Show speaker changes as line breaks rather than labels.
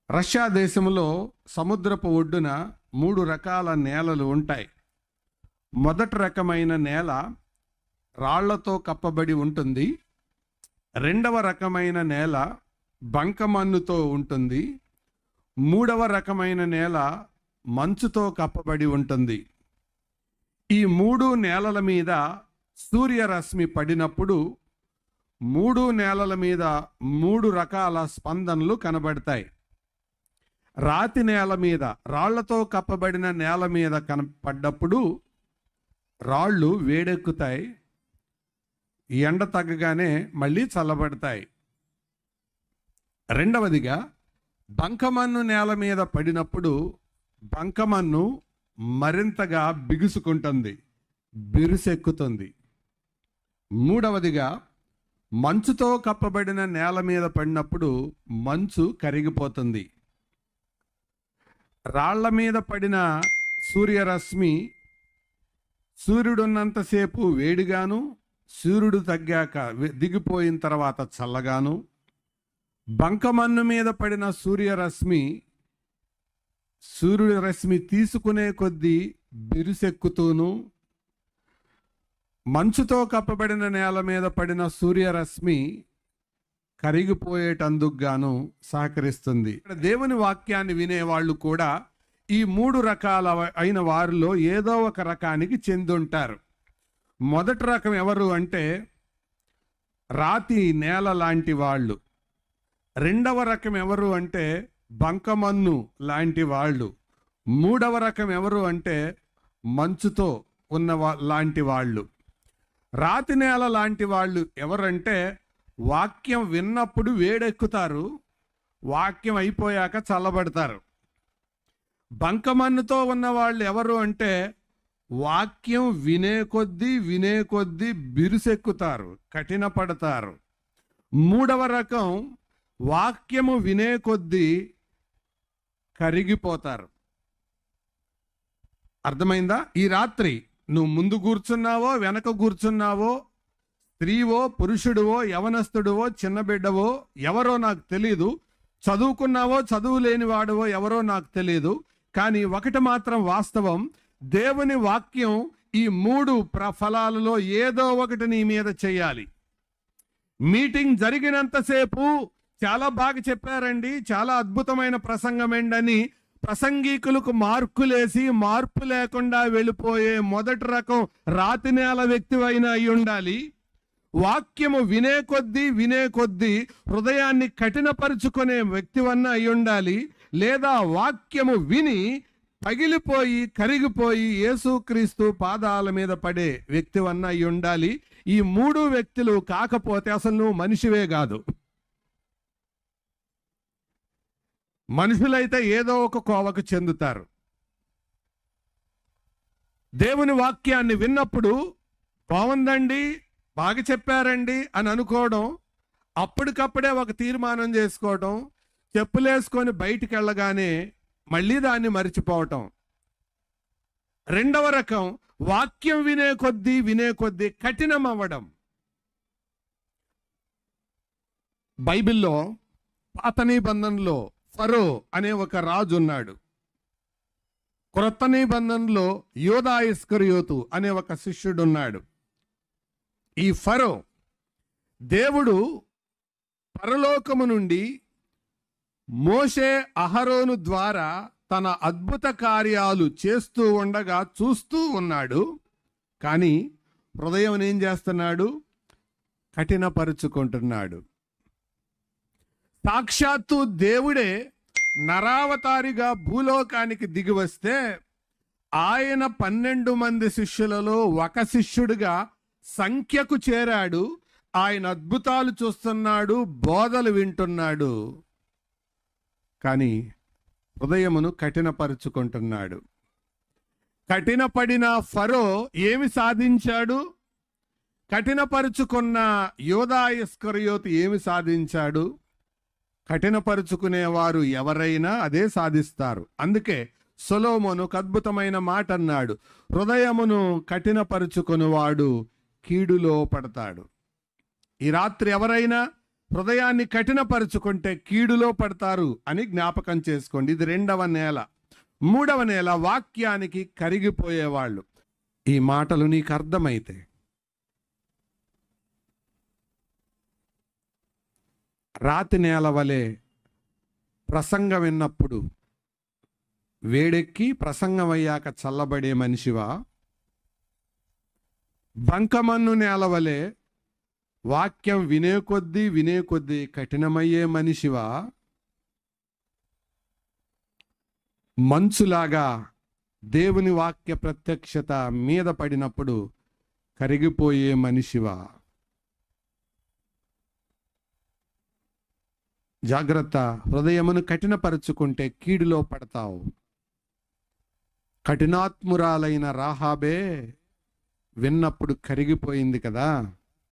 Russia దేశంలో సముద్రపు ఒడ్డున 3 రకాల నేలలు ఉంటాయి. మొదటి రకమైన నేల రాళ్లతో కప్పబడి ఉంటుంది. రెండవ రకమైన నేల బంకమన్నుతో ఉంటుంది. మూడవ రకమైన నేల మంచుతో కప్పబడి ఉంటుంది. ఈ 3 నేలల మీద సూర్యరశ్మి పడినప్పుడు 3 నేలల మీద 3 రకాల స్పందనలు కనబడతాయి. రాతి నేల మీద, రాళ్లతో కప్పబడిన నేల మీద కనపడ్డప్పుడు రాళ్ళు వేడెక్కుతాయి, ఎండ తగ్గగానే మళ్ళీ చల్లబడతాయి. రెండవదిగా బంకమన్ను నేల మీద పడినప్పుడు బంకమన్ను మరింతగా బిగుసుకుంటుంది, బిరుసెక్కుతుంది. మూడవదిగా మంచుతో కప్పబడిన నేల మీద పడినప్పుడు మంచు కరిగిపోతుంది. రాళ్ల మీద పడిన సూర్యరశ్మి సూర్యుడున్నంతసేపు వేడిగాను, సూర్యుడు తగ్గాక దిగిపోయిన తర్వాత చల్లగాను, బంకమన్ను మీద పడిన సూర్యరశ్మి తీసుకునే కొద్దీ బిరుసెక్కుతూను, మంచుతో కప్పబడిన నేల మీద పడిన సూర్యరశ్మి కరిగిపోయేటందుకు గాను సహకరిస్తుంది. దేవుని వాక్యాన్ని వినేవాళ్ళు కూడా ఈ 3 రకాల అయిన వారిలో ఏదో ఒక రకానికి చెందుంటారు. మొదటి రకం ఎవరు అంటే రాతి నేల లాంటి వాళ్ళు. రెండవ రకం ఎవరు అంటే బంకమన్ను లాంటి వాళ్ళు. మూడవ రకం ఎవరు అంటే మంచుతో ఉన్న లాంటి వాళ్ళు. రాతి నేల లాంటి వాళ్ళు ఎవరంటే వాక్యం విన్నప్పుడు వేడెక్కుతారు, వాక్యం అయిపోయాక చల్లబడతారు. బంకమన్నుతో ఉన్న వాళ్ళు ఎవరు అంటే వాక్యం వినే కొద్దీ బిరుసెక్కుతారు, కఠినపడతారు. మూడవ రకం వాక్యము వినే కొద్దీ కరిగిపోతారు. అర్థమైందా? ఈ రాత్రి నువ్వు ముందు కూర్చున్నావో వెనక కూర్చున్నావో, స్త్రీవో పురుషుడివో యవనస్తుడివో చిన్న బిడ్డవో ఎవరో నాకు తెలీదు, చదువుకున్నావో చదువు లేని వాడివో ఎవరో నాకు తెలీదు, కానీ ఒకటి మాత్రం వాస్తవం, దేవుని వాక్యం ఈ 3 ఫలాలలో ఏదో ఒకటి నీ మీద చేయాలి. మీటింగ్ జరిగినంతసేపు చాలా బాగా చెప్పారండి, చాలా అద్భుతమైన ప్రసంగమేండని ప్రసంగికులకు మార్కులేసి మార్పు లేకుండా వెళ్ళిపోయే మొదటి రకం రాతి నేల వ్యక్తివైనా అయి ఉండాలి. వాక్యము వినే కొద్దీ హృదయాన్ని కఠినపరుచుకునే వ్యక్తివన్నా అయి ఉండాలి. లేదా వాక్యము విని పగిలిపోయి కరిగిపోయి యేసుక్రీస్తు పాదాల మీద పడే వ్యక్తివన్నా అయి ఉండాలి. ఈ 3 వ్యక్తులు కాకపోతే అసలు నువ్వు మనిషివే కాదు. మనుషులైతే ఏదో ఒక కోవకు చెందుతారు. దేవుని వాక్యాన్ని విన్నప్పుడు బాగుందండి, బాగా చెప్పారండి అని అనుకోవడం, అప్పటికప్పుడే ఒక తీర్మానం చేసుకోవడం, చెప్పులేసుకొని బయటికి వెళ్ళగానే మళ్ళీ దాన్ని మరిచిపోవటం. రెండవ రకం వాక్యం వినే కొద్దీ కఠినం అవ్వడం. బైబిల్లో పాత నిబంధనలో ఫరో అనే ఒక రాజు ఉన్నాడు. క్రొత్త నిబంధనలో యోధా ఇస్కరియోతు అనే ఒక శిష్యుడు ఉన్నాడు. ఈ ఫరో దేవుడు పరలోకము నుండి మోషే అహరోను ద్వారా తన అద్భుత కార్యాలు చేస్తూ ఉండగా చూస్తూ ఉన్నాడు. కానీ హృదయం ఏం చేస్తున్నాడు? కఠినపరుచుకుంటున్నాడు. సాక్షాత్తు దేవుడే నరావతారిగా భూలోకానికి దిగి వస్తే ఆయన 12 మంది శిష్యులలో ఒక శిష్యుడిగా సంఖ్యకు చేరాడు. ఆయన అద్భుతాలు చూస్తున్నాడు, బోధలు వింటున్నాడు. కానీ హృదయమును కఠినపరుచుకుంటున్నాడు. కఠినపడిన ఫరో ఏమి సాధించాడు? కఠినపరుచుకున్న యోధా ఇస్కరియోతు ఏమి సాధించాడు? కఠినపరుచుకునేవారు ఎవరైనా అదే సాధిస్తారు. అందుకే సొలొమోను ఒక అద్భుతమైన మాట అన్నాడు, హృదయమును కఠినపరుచుకునేవాడు కీడులో పడతాడు. ఈ రాత్రి ఎవరైనా హృదయాన్ని కఠినపరుచుకుంటే కీడులో పడతారు అని జ్ఞాపకం చేసుకోండి. ఇది 2వ నేల. 3వ నేల వాక్యానికి కరిగిపోయేవాళ్ళు. ఈ మాటలు నీకు అర్థమైతే రాతి నేల వలె ప్రసంగం విన్నప్పుడు వేడెక్కి ప్రసంగం అయ్యాక చల్లబడే మనిషివా? బంకమన్ను నేల వలె వాక్యం వినే కొద్దీ కఠినమయ్యే మనిషివా? మంచులాగా దేవుని వాక్య ప్రత్యక్షత మీద పడినప్పుడు కరిగిపోయే మనిషివా? జాగ్రత్త, హృదయమును కఠినపరుచుకుంటే కీడులో పడతావు. కఠినాత్మురాలైన రాహాబే విన్నప్పుడు కరిగిపోయింది కదా.